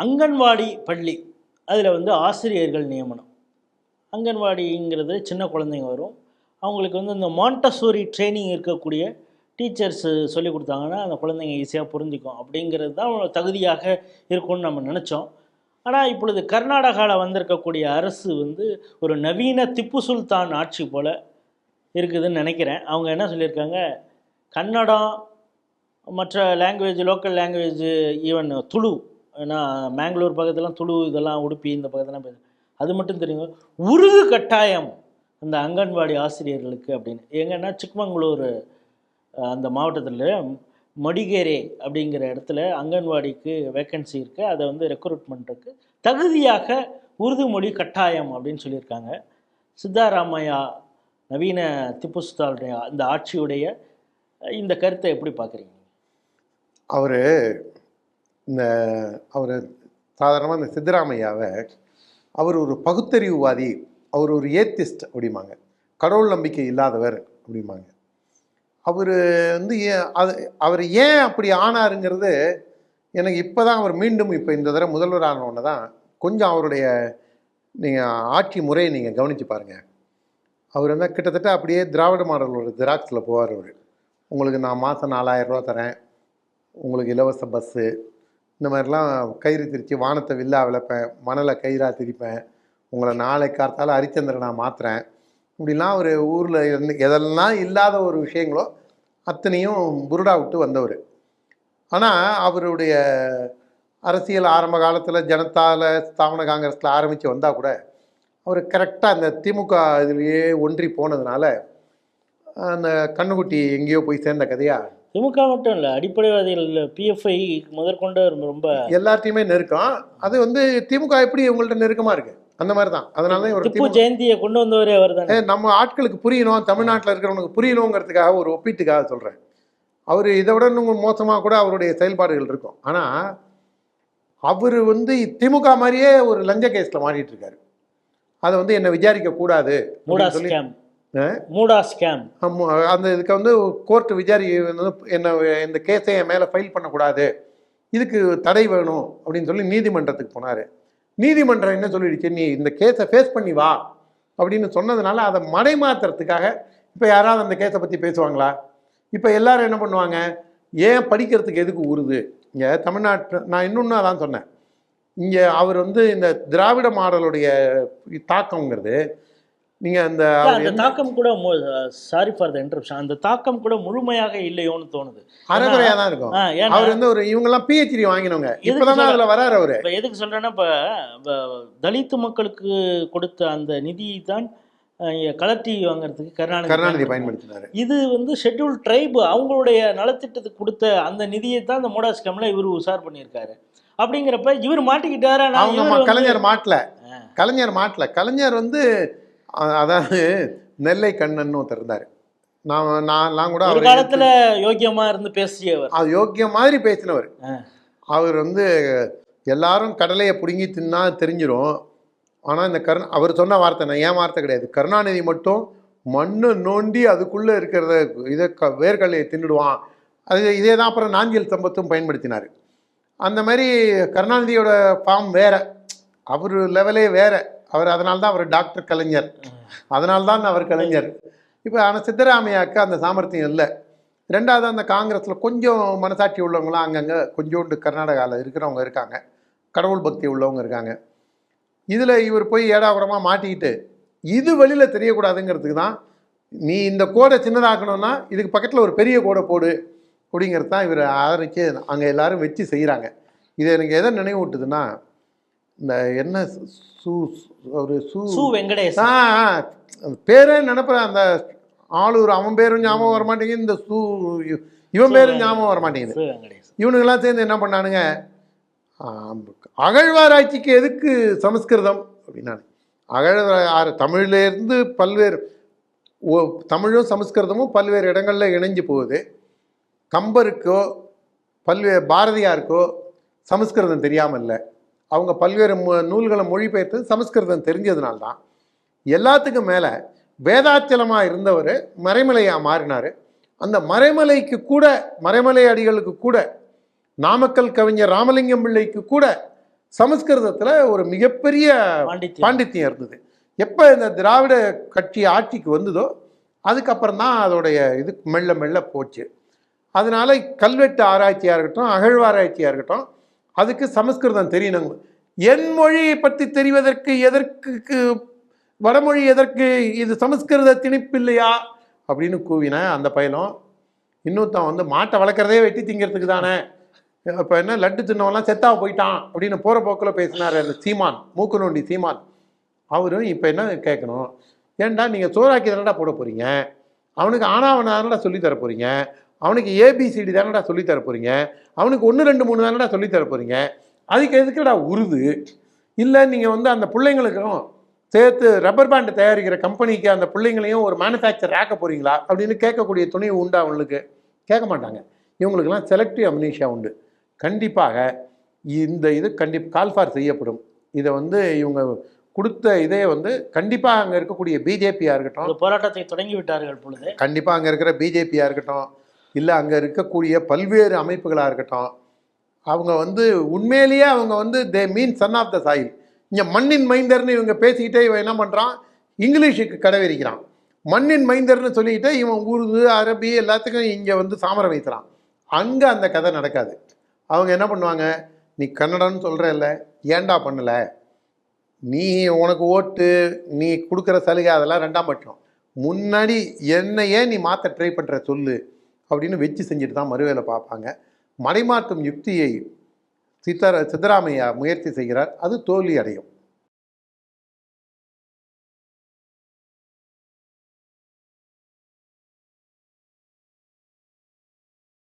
அங்கன்வாடி பள்ளி அதில் வந்து ஆசிரியர்கள் நியமனம். அங்கன்வாடிங்கிறது சின்ன குழந்தைங்க வரும். அவங்களுக்கு வந்து இந்த மாண்டசோரி ட்ரைனிங் இருக்கக்கூடிய டீச்சர்ஸு சொல்லி கொடுத்தாங்கன்னா அந்த குழந்தைங்க ஈஸியாக புரிஞ்சுக்கும் அப்படிங்கிறது தான் தகுதியாக இருக்கும்னு நம்ம நினச்சோம். ஆனால் இப்பொழுது கர்நாடகாவில் வந்திருக்கக்கூடிய அரசு வந்து ஒரு நவீன திப்பு சுல்தான் ஆட்சி போல் இருக்குதுன்னு நினைக்கிறேன். அவங்க என்ன சொல்லியிருக்காங்க, கன்னடம், மற்ற language, local language, even Tulu, ஏன்னா மேங்களூர் பக்கத்துலாம் துளு, இதெல்லாம் உடுப்பி இந்த பக்கத்துலாம் பேச அது மட்டும் தெரியுங்க, உருது கட்டாயம் அந்த அங்கன்வாடி ஆசிரியர்களுக்கு அப்படின்னு. எங்கன்னா சிக்மங்களூர் அந்த மாவட்டத்தில் மடிகேரே அப்படிங்கிற இடத்துல அங்கன்வாடிக்கு வேக்கன்சி இருக்குது. அதை வந்து ரெக்ரூட்மெண்ட்டுக்கு தகுதியாக உருது மொழி கட்டாயம் அப்படின்னு சொல்லியிருக்காங்க. சித்தாராமையா நவீன திப்பு சுல்தானுடைய இந்த ஆட்சியுடைய இந்த கருத்தை எப்படி பார்க்குறீங்க? அவர் சாதாரணமாக இந்த சித்தராமையாவை அவர் ஒரு பகுத்தறிவுவாதி, அவர் ஒரு ஏத்திஸ்ட் அப்படிம்பாங்க, கடவுள் நம்பிக்கை இல்லாதவர் அப்படிம்பாங்க. அவர் வந்து அவர் ஏன் அப்படி ஆனாருங்கிறது எனக்கு இப்போ தான், அவர் மீண்டும் இப்போ இந்த தடவை முதல்வர் ஆனவுடனே தான் கொஞ்சம் அவருடைய நீங்கள் ஆட்சி முறையை நீங்கள் கவனித்து பாருங்கள். அவர் என்ன கிட்டத்தட்ட அப்படியே திராவிட மாடல் ஒரு ஜெராக்ஸில் போவார். அவர் உங்களுக்கு நான் மாதம் 4000 ரூபா தரேன், உங்களுக்கு இலவச பஸ்ஸு, இந்த மாதிரிலாம் கயிறு திரித்து வானத்தை வில்லா விளப்பேன், மணலை கயிறாக திரிப்பேன், உங்களை நாளை காத்தால் ஹரிச்சந்திரனை நான் மாற்றுறேன், இப்படிலாம் ஒரு ஊரில் இருந்து எதெல்லாம் இல்லாத ஒரு விஷயங்களோ அத்தனையும் புருடா விட்டு வந்தவர். ஆனால் அவருடைய அரசியல் ஆரம்ப காலத்தில் ஜனதாவில் ஸ்தாபன காங்கிரஸில் ஆரம்பித்து வந்தால் கூட அவர் கரெக்டாக அந்த திமுக இதுலேயே ஒன்றி போனதுனால அந்த கண்ணுக்குட்டி எங்கேயோ போய் சேர்ந்த கதையா. திமுக மட்டும் இல்லை, அடிப்படைவாதிகள் பிஎஃப்ஐ முதற்கொண்டு ரொம்ப எல்லாத்தையுமே நெருக்கம். அது வந்து திமுக எப்படி உங்கள்கிட்ட நெருக்கமாக இருக்குது அந்த மாதிரி தான். அதனால தான் திப்பு ஜெயந்தியை கொண்டு வந்தவரே அவர் தான். நம்ம ஆட்களுக்கு புரியணும், தமிழ்நாட்டில் இருக்கிறவனுக்கு புரியணுங்கிறதுக்காக ஒரு ஒப்பீட்டுக்காக சொல்கிறேன். அவர் இதை விட இன்னும் மோசமாக கூட அவருடைய செயல்பாடுகள் இருக்கும். ஆனால் அவர் வந்து திமுக மாதிரியே ஒரு லஞ்ச கேஸில் மாறிட்டு இருக்காரு. அதை வந்து என்னை விசாரிக்க கூடாது சொல்லி அந்த இதுக்கு வந்து கோர்ட்டு என்ன இந்த கேஸை என் மேலே ஃபைல் பண்ணக்கூடாது, இதுக்கு தடை வேணும் அப்படின்னு சொல்லி நீதிமன்றத்துக்கு போனார். நீதிமன்றம் என்ன சொல்லிடுச்சு, நீ இந்த கேஸை ஃபேஸ் பண்ணி வா அப்படின்னு சொன்னதுனால அதை மடைமாத்துறதுக்காக இப்போ யாராவது அந்த கேஸை பற்றி பேசுவாங்களா? இப்போ எல்லாரும் என்ன பண்ணுவாங்க, ஏன் படிக்கிறதுக்கு எதுக்கு உருது? இங்கே தமிழ்நாட்டு நான் இன்னொன்று அதான் சொன்னேன், இங்கே அவர் வந்து இந்த திராவிட மாடலுடைய தாக்கங்கிறது நீங்கள் அந்த தாக்கம் கூட, சாரி ஃபார் த இன்டரப்ஷன், அந்த தாக்கம் கூட முழுமையாக இல்லையோன்னு தோணுது. அரைகுறையாக தான் இருக்கும். அவர் வந்து ஒரு இவங்கெல்லாம் பிஹெச்டி வாங்கினவங்க, இப்போதான் அதில் வராரு அவர். இப்போ எதுக்கு சொல்கிறேன்னா, இப்போ தலித்து மக்களுக்கு கொடுத்த அந்த நிதியை தான் கலர் டிவி வாங்குறதுக்கு கருணாநிதி பயன்படுத்தினார். இது வந்து ஷெட்யூல் ட்ரைப் அவங்களுடைய நலத்திட்டத்துக்கு கொடுத்த அந்த நிதியை தான் இந்த மூடா ஸ்கேம்ல இவர் உஷார் பண்ணியிருக்காரு. அப்படிங்கிறப்ப இவர் மாட்டிக்கிட்டாரு. கலைஞர் மாட்டல. கலைஞர் வந்து அதாவது நெல்லை கண்ணன் ஒருத்தர் இருந்தார். நான் கூட ஒரு காலத்துல யோக்கியமா இருந்து பேசியவர், அது யோக்கியம் மாதிரி பேசினவர். அவர் வந்து எல்லாரும் கடலையை பிடுங்கி தின்னா தெரிஞ்சிடும். ஆனால் இந்த அவர் சொன்ன வார்த்தை, நான் ஏன் வார்த்தை கிடையாது, கருணாநிதி மட்டும் மண்ணை நோண்டி அதுக்குள்ளே இருக்கிறத இதை வேர்க்கடலையை தின்னுடுவான். இதே தான் அப்புறம் நாஞ்சில் சம்பத்தும் பயன்படுத்தினார். அந்த மாதிரி கருணாநிதியோட ஃபார்ம் வேற, அவர் லெவலே வேற. அவர் அதனால்தான் அவர் டாக்டர் கலைஞர், அதனால்தான் அவர் கலைஞர். இப்போ ஆனால் சித்தராமையாவுக்கு அந்த சாமர்த்தியம் இல்லை. ரெண்டாவது அந்த காங்கிரஸில் கொஞ்சம் மனசாட்சி உள்ளவங்களாம் அங்கங்கே கொஞ்சோண்டு கர்நாடகாவில் இருக்கிறவங்க இருக்காங்க, கடவுள் பக்தி உள்ளவங்க இருக்காங்க. இதில் இவர் போய் ஏடாகுடமாக மாட்டிக்கிட்டு இது வெளியில் தெரியக்கூடாதுங்கிறதுக்கு தான், நீ இந்த கோடை சின்னதாக்கணும்னா இதுக்கு பக்கத்தில் ஒரு பெரிய கோடை போடு அப்படிங்கிறது தான் இவர் ஆதரிச்சு அங்கே எல்லாரும் வச்சு செய்கிறாங்க. இது எனக்கு எதை நினைவூட்டுதுன்னா, இந்த என்ன ஒரு வெங்கடேஷ் பேரே நினைப்பேன், அந்த ஆளூர் அவன் பேரும் ஞாபகம் வர மாட்டேங்குது, இந்த இவன் பேரும் ஞாபகம் வர மாட்டேங்குது. இவனுங்கெல்லாம் சேர்ந்து என்ன பண்ணானுங்க, அகழ்வாராய்ச்சிக்கு எதுக்கு சமஸ்கிருதம் அப்படின்னா, தமிழ்லேருந்து பல்வேறு தமிழும் சமஸ்கிருதமும் பல்வேறு இடங்களில் இணைஞ்சு போகுது. கம்பருக்கோ பாரதியாருக்கோ சமஸ்கிருதம் தெரியாமல் இல்லை, அவங்க பல்வேறு நூல்களை மொழிபெயர்த்து சமஸ்கிருதம் தெரிஞ்சதுனால்தான். எல்லாத்துக்கும் மேலே வேதாச்சலமாக இருந்தவர் மறைமலையாக மாறினார். அந்த மறைமலைக்கு கூட, மறைமலை அடிகளுக்கு கூட, நாமக்கல் கவிஞர் ராமலிங்கம் பிள்ளைக்கு கூட சமஸ்கிருதத்தில் ஒரு மிகப்பெரிய பாண்டித்யம். பாண்டித்யம் இருந்தது. எப்போ இந்த திராவிட கட்சி ஆட்சிக்கு வந்ததோ அதுக்கப்புறம் தான் அதோடைய இது மெல்ல மெல்ல போச்சு. அதனால கல்வெட்டு ஆராய்ச்சியாக இருக்கட்டும், அகழ்வாராய்ச்சியாக இருக்கட்டும், அதுக்கு சமஸ்கிருதம் தெரியணுங்க. என் மொழியை பற்றி தெரிவதற்கு எதற்கு வடமொழி எதற்கு, இது சமஸ்கிருத திணிப்பு இல்லையா அப்படின்னு கூவின அந்த பயலும். இன்னொருத்தன் வந்து மாட்டை வளர்க்குறதே வெட்டி திங்கிறதுக்கு தானே, இப்போ என்ன லட்டு தின்னவெல்லாம் செத்தா போயிட்டான் அப்படின்னு போகிற போக்கில் பேசினார் அந்த சீமான், மூக்கு நோண்டி சீமான். அவரும் இப்போ என்ன கேட்கணும், ஏன்டா நீங்கள் சோறாக்கி தானடா போட போகிறீங்க, அவனுக்கு ஆனாவன தானடா சொல்லித்தர போகிறீங்க, அவனுக்கு ஏபிசிடி தானடா சொல்லித்தர போகிறீங்க, அவனுக்கு 1 2 3 தானடா சொல்லித்தர போகிறீங்க, அதுக்கு எதுக்குடா உருது? இல்லை நீங்கள் வந்து அந்த பிள்ளைங்களுக்கும் சேர்த்து ரப்பர் பேண்ட் தயாரிக்கிற கம்பெனிக்கு அந்த பிள்ளைங்களையும் ஒரு மேனுஃபேக்சர் ஆக்க போகிறீங்களா அப்படின்னு கேட்கக்கூடிய துணிவு உண்டு அவங்களுக்கு? கேட்க மாட்டாங்க. இவங்களுக்கெல்லாம் செலக்டிவ் அம்னீஷியா உண்டு. கண்டிப்பாக இந்த இது கால்ஃபார் செய்யப்படும். இதை வந்து இவங்க கொடுத்த இதே வந்து கண்டிப்பாக அங்கே இருக்கக்கூடிய பிஜேபியாக இருக்கட்டும், போராட்டத்தை தொடங்கி விட்டார்கள் பொழுது, கண்டிப்பாக அங்கே இருக்கிற பிஜேபியாக இருக்கட்டும், இல்லை அங்கே இருக்கக்கூடிய பல்வேறு அமைப்புகளாக இருக்கட்டும், அவங்க வந்து உண்மையிலேயே அவங்க வந்து தே மீன் சன் ஆஃப் த சாயில். இங்கே மண்ணின் மைந்தர்னு இவங்க பேசிக்கிட்டே இவன் என்ன பண்ணுறான், இங்கிலீஷுக்கு கடவிரிக்கிறான். மண்ணின் மைந்தர்னு சொல்லிக்கிட்டே இவன் உருது அரபி எல்லாத்துக்கும் இங்கே வந்து சாமரம் வைக்கிறான். அங்கே அந்த கதை நடக்காது. அவங்க என்ன பண்ணுவாங்க, நீ கன்னடன்னு சொல்கிற இல்லை, ஏன்டா பண்ணலை, நீ உனக்கு ஓட்டு நீ கொடுக்குற சலுகை அதெல்லாம் 2ஆம் பட்சம், முன்னாடி என்னையே நீ மாற்ற ட்ரை பண்ணுற சொல்லு அப்படின்னு வச்சு செஞ்சுட்டு தான் மறுவேலை பார்ப்பாங்க. மடைமாற்றும் யுக்தியை சித்தராமையா முயற்சி செய்கிறார், அது தோல்வி அடையும்.